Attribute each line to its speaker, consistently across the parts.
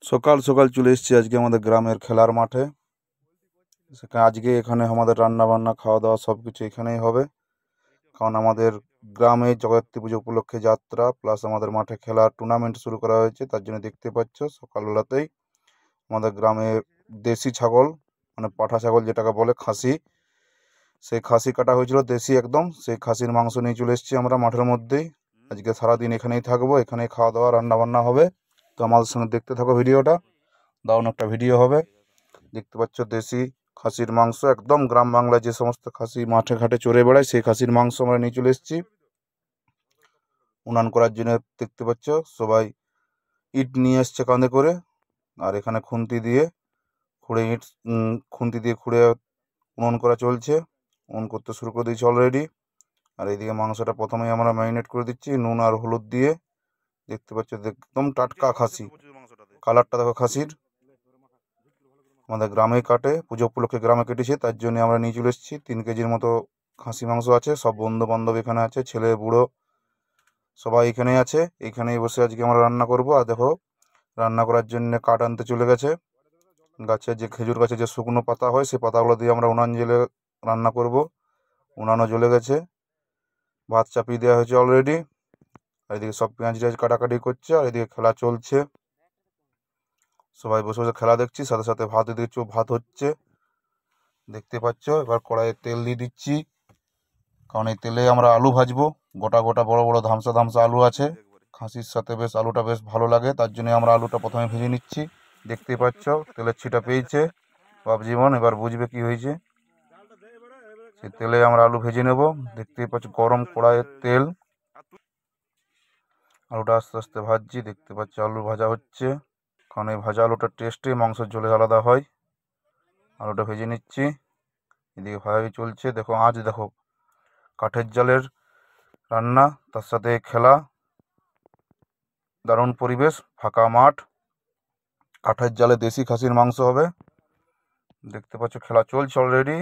Speaker 1: সকাল সকাল চলে এসেছি আজকে আমাদের গ্রামের খেলার মাঠে। আজকে এখানে আমাদের রান্না বান্না খাওয়া দাওয়া সব কিছু এখানেই হবে, কারণ আমাদের গ্রামে জগদ্ধাত্রী পুজো উপলক্ষে যাত্রা প্লাস আমাদের মাঠে খেলার টুর্নামেন্ট শুরু করা হয়েছে। তার জন্য দেখতে পাচ্ছ সকালবেলাতেই আমাদের গ্রামে দেশি ছাগল, মানে পাঠা ছাগল যেটাকে বলে খাসি, সেই খাসি কাটা হয়েছিল দেশি একদম। সেই খাসির মাংস নিয়ে চলে এসেছি আমরা মাঠের মধ্যেই। আজকে সারাদিন এখানেই থাকবো, এখানেই খাওয়া দাওয়া রান্না বান্না হবে। তো আমাদের সঙ্গে দেখতে থাকো ভিডিওটা, দারুণ একটা ভিডিও হবে। দেখতে পাচ্ছ দেশি খাসির মাংস, একদম গ্রাম বাংলায় যে সমস্ত খাসি মাঠে ঘাটে চড়ে বেড়ায় সেই খাসির মাংস আমরা নিয়ে চলে এসেছি উনান করার জন্য। দেখতে পাচ্ছ সবাই ইট নিয়ে এসছে কাঁধে করে, আর এখানে খুন্তি দিয়ে খুঁড়ে খুন্তি দিয়ে খুঁড়ে উনুন করা চলছে। উনুন করতে শুরু করে দিয়েছি অলরেডি। আর এইদিকে মাংসটা প্রথমেই আমরা ম্যারিনেট করে দিচ্ছি নুন আর হলুদ দিয়ে। দেখতে পাচ্ছ একদম টাটকা খাসি, কালারটা দেখো খাসির। আমাদের গ্রামে কাটে, পুজো উপলক্ষে গ্রামে কেটেছে, তার জন্য আমরা নিয়ে চলে এসেছি। 3 কেজির মতো খাসি মাংস আছে। সব বন্ধু বান্ধব এখানে আছে, ছেলে বুড়ো সবাই এখানেই আছে। এইখানেই বসে আজকে আমরা রান্না করব। আর দেখো রান্না করার জন্য কাঠ আনতে চলে গেছে। গাছে যে খেজুর গাছে যে শুকনো পাতা হয় সেই পাতাগুলো দিয়ে আমরা উনান জেলে রান্না করব। উনানও জ্বলে গেছে, ভাত চাপিয়ে দেওয়া হয়েছে অলরেডি। আর এদিকে সব পেঁয়াজ টিয়াজ কাটাকাটি করছে, আর এদিকে খেলা চলছে। সবাই বসে বসে খেলা দেখছি, সাথে সাথে ভাত এদিকে ভাত হচ্ছে দেখতে পাচ্ছ। এবার কড়াইয়ে তেল দিয়ে দিচ্ছি, কারণ এই তেলে আমরা আলু ভাজবো। গোটা গোটা বড় বড় ধামসা ধামসা আলু আছে, খাসির সাথে বেশ আলুটা বেশ ভালো লাগে, তার জন্য আমরা আলুটা প্রথমে ভেজে নিচ্ছি। দেখতেই পাচ্ছ তেলের ছিটা পেয়েছে বাপজীবন, এবার বুঝবে কি হয়েছে। সেই তেলে আমরা আলু ভেজে নেব। দেখতেই পাচ্ছ গরম কড়াইয়ের তেল, আলুটা আস্তে আস্তে ভাজছি। দেখতে পাচ্ছ আলু ভাজা হচ্ছে, কারণ এই ভাজা আলুটার টেস্টে মাংসের ঝোলে আলাদা হয়। আলুটা ভেজে নিচ্ছি, এদিকে ভাজাই চলছে। দেখো আঁচ দেখো, কাঠের জালের রান্না, তার সাথে খেলা, দারুণ পরিবেশ, ফাঁকা মাঠ, কাঠের জালে দেশি খাসির মাংস হবে। দেখতে পাচ্ছ খেলা চলছে অলরেডি।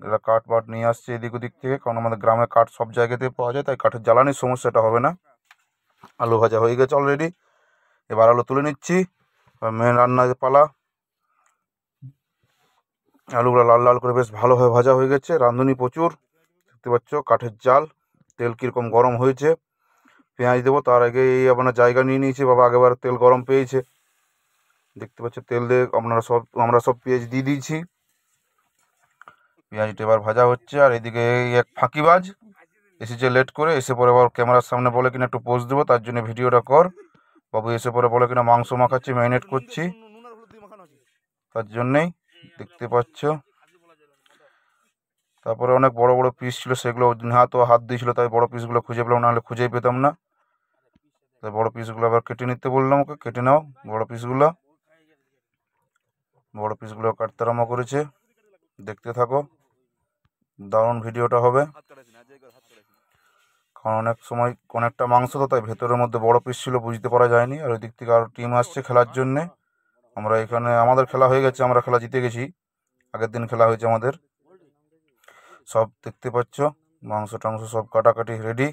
Speaker 1: এরা কাঠ বাট নিয়ে আসছে এদিক ওদিক থেকে, কারণ আমাদের গ্রামে কাঠ সব জায়গাতে পাওয়া যায়, তাই কাঠের জ্বালানির সমস্যাটা হবে না। আলু ভাজা হয়ে গেছে অলরেডি, এবার আলু তুলে নিচ্ছি। মেন রান্নার পালা। আলুগুলো লাল লাল করে বেশ ভালোভাবে ভাজা হয়ে গেছে, রাঁধুনি প্রচুর। দেখতে পাচ্ছ কাঠের জাল, তেল কীরকম গরম হয়েছে। পেঁয়াজ দেবো তার আগে এই আপনার জায়গা নিয়ে নিয়েছে বাবা, আগেবার তেল গরম পেয়েছে। দেখতে পাচ্ছ তেল দিয়ে আমরা সব পেঁয়াজ দিয়ে দিয়েছি। পেঁয়াজটা এবার ভাজা হচ্ছে। আর এদিকে এক ফাঁকিবাজ এসেছে লেট করে, এসে পরে আবার ক্যামেরার সামনে বলে কিনা একটু পোজ দেবো, তার জন্য ভিডিওটা কর বাবু। এসে পরে বলে কিনা মাংস মাখাচ্ছি, ম্যারিনেট করছি, তার জন্যেই। দেখতে পাচ্ছ তারপরে অনেক বড় বড় পিস ছিল, সেগুলো হাত দিয়েছিল, তাই বড় পিসগুলো খুঁজে পেলাম, নাহলে খুঁজেই পেতাম না। তাই বড় পিসগুলো আবার কেটে নিতে বললাম ওকে, কেটে নাও বড় পিসগুলো। বড় পিসগুলো কাটতে আরম্ভ করেছে, দেখতে থাকো, দারুণ ভিডিওটা হবে। কারণ অনেক সময় অনেকটা মাংস তো, তাই ভেতরের মধ্যে বড় পিস ছিল, বুঝতে পারা যায়নি। আর ওই দিক থেকে আরও টিম আসছে খেলার জন্যে। আমরা এখানে আমাদের খেলা হয়ে গেছে, আমরা খেলা জিতে গেছি, আগের দিন খেলা হয়েছে আমাদের। সব দেখতে পাচ্ছ মাংস টাংস সব কাটাকাটি রেডি।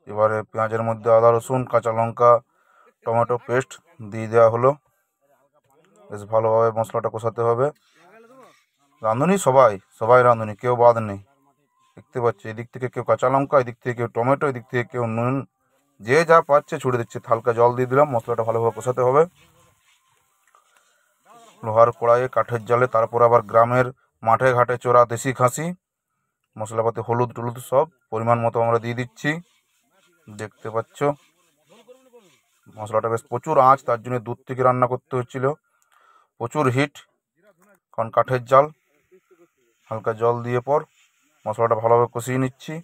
Speaker 1: এবারে পেঁয়াজের মধ্যে আদা রসুন কাঁচা লঙ্কা টমেটো পেস্ট দিয়ে দেওয়া হলো। বেশ ভালোভাবে মশলাটা কষাতে হবে। রাঁধুনি সবাই সবাই রাঁধুনি, কেউ বাদ নেই। দেখতে পাচ্ছি এদিক থেকে কেউ কাঁচা লঙ্কা, এদিক থেকে কেউ টমেটো, এদিক থেকে কেউ নুন, যে যা পাচ্ছে ছুড়ে দিচ্ছে। হালকা জল দিয়ে দিলাম, মশলাটা ভালোভাবে কষাতে হবে লোহার কড়াইয়ে কাঠের জালে। তারপর আবার গ্রামের মাঠে ঘাটে চোরা দেশি খাসি, মশলাপাতি হলুদ টলুদ সব পরিমাণ মতো আমরা দিয়ে দিচ্ছি। দেখতে পাচ্ছ মশলাটা বেশ প্রচুর আঁচ, তার জন্য দূর থেকে রান্না করতে হচ্ছিল, প্রচুর হিট, কারণ কাঠের জাল। হালকা জল দিয়ে পর মশলাটা ভালোভাবে কষিয়ে নিচ্ছি।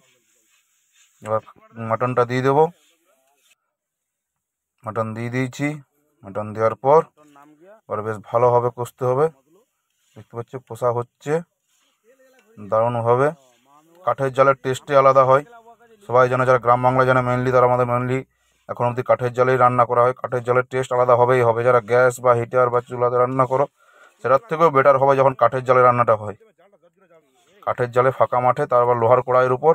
Speaker 1: এবার মাটনটা দিয়ে দেবো, মাটন দিয়ে দিয়েছি। মাটন দেওয়ার পর এবার বেশ ভালোভাবে কষতে হবে। দেখতে পাচ্ছ কষা হচ্ছে দারুণভাবে। কাঠের জালের টেস্টে আলাদা হয়, সবাই জানে, যারা গ্রাম বাংলায় জানে মেনলি, তারা আমাদের মেনলি এখন অবধি কাঠের জালেই রান্না করা হয়। কাঠের জালের টেস্ট আলাদা হবেই হবে। যারা গ্যাস বা হিটার বা চুলাতে রান্না করো, সেটার থেকেও বেটার হবে যখন কাঠের জালে রান্নাটা হয়। কাঠের জালে ফাঁকা মাঠে, তারপর লোহার কড়াইয়ের উপর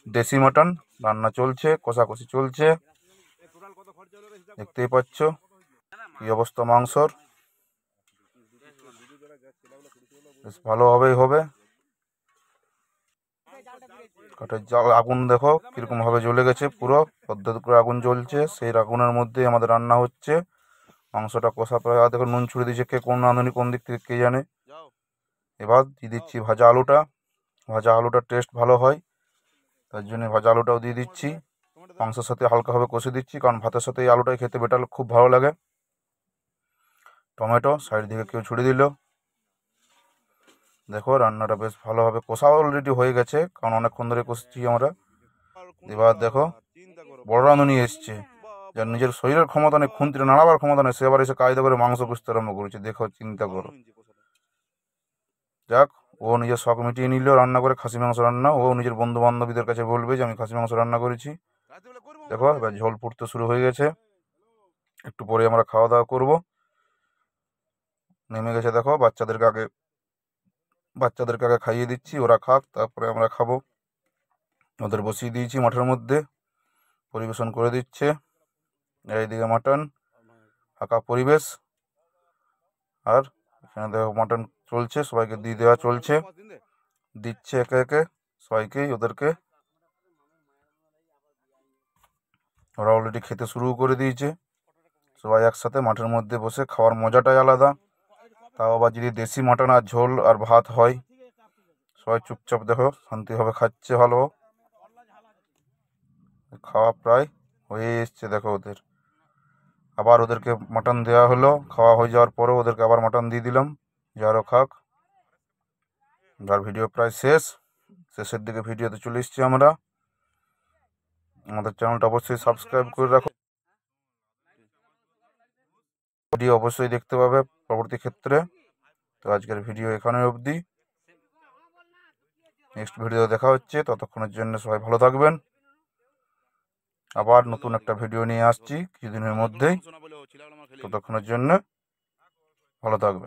Speaker 1: দেশি মাটন রান্না চলছে, কষাকষি চলছে। দেখতেই পাচ্ছ কি অবস্থা মাংসর। বেশ ভালোভাবেই হবে। কাঠের জাল আগুন দেখো কিরকম ভাবে জ্বলে গেছে, পুরো পদ্মত করে আগুন জ্বলছে, সেই আগুনের মধ্যে আমাদের রান্না হচ্ছে। মাংসটা কষা প্রায় দেখো, নুন ছুড়ে দিয়েছে, কে কোন রাঁধুনি কোন দিক থেকে কে জানে। এবার দিয়ে দিচ্ছি ভাজা আলুটা। ভাজা আলুটার টেস্ট ভালো হয়, তার জন্য ভাজা আলুটাও দিয়ে দিচ্ছি। মাংসের সাথে হালকাভাবে কষে দিচ্ছি, কারণ ভাতের সাথে এই আলুটাই খেতে বেটার খুব ভালো লাগে। টমেটো সাইড দিকে কেউ ছুড়ে দিল। দেখো রান্নাটা বেশ ভালোভাবে কষা অলরেডি হয়ে গেছে, কারণ অনেকক্ষণ ধরে কষছি আমরা। এবার দেখো বড় রাঁধুনি এসছে, যার নিজের শরীরের ক্ষমতা নেই, খুন্তিটা নাড়াবার ক্ষমতা নেই, সে আবার এসে কায়দা করে মাংস কষতে আরম্ভ করেছে। দেখো চিন্তা করো। যাক, ও নিজের শখ মিটিয়ে নিল রান্না করে, খাসি মাংস রান্না। ও নিজের বন্ধু বান্ধবীদের কাছে বলবে যে আমি খাসি মাংস রান্না করেছি। দেখো এবার ঝোল ফুটতে শুরু হয়ে গেছে, একটু পরে আমরা খাওয়া দাওয়া করবো। নেমে গেছে দেখো, বাচ্চাদেরকে আগে খাইয়ে দিচ্ছি, ওরা খাক, তারপরে আমরা খাবো। ওদের বসিয়ে দিয়েছি মাঠের মধ্যে, পরিবেশন করে দিচ্ছে। এইদিকে মাটন, ফাঁকা পরিবেশ, আর এখানে দেখো মাটন চলছে, সবাইকে দিয়ে দেওয়া চলছে, দিচ্ছে একে একে সবাইকেই ওদেরকে। ওরা অলরেডি খেতে শুরু করে দিয়েছে। সবাই একসাথে মাঠের মধ্যে বসে খাওয়ার মজাটাই আলাদা। তাও আবার যদি দেশি মাটন আর ঝোল আর ভাত হয়, সবাই চুপচাপ দেখো শান্তিভাবে খাচ্ছে। ভালো খাওয়া প্রায় হয়ে এসছে দেখো ওদের। আবার ওদেরকে মাটন দেওয়া হলো, খাওয়া হয়ে যাওয়ার পরেও ওদেরকে আবার মাটন দিয়ে দিলাম, যে আরও খাক। আর ভিডিও প্রায় শেষের দিকে ভিডিওতে চলে এসেছি আমরা। আমাদের চ্যানেলটা অবশ্যই সাবস্ক্রাইব করে রাখো, ভিডিও অবশ্যই দেখতে পাবে পরবর্তী ক্ষেত্রে। তো আজকের ভিডিও এখানে অবধি, নেক্সট ভিডিও দেখা হচ্ছে, ততক্ষণের জন্য সবাই ভালো থাকবেন। আবার নতুন একটা ভিডিও নিয়ে আসছি কিছুদিনের মধ্যেই, ততক্ষণের জন্য ভালো থাকবেন।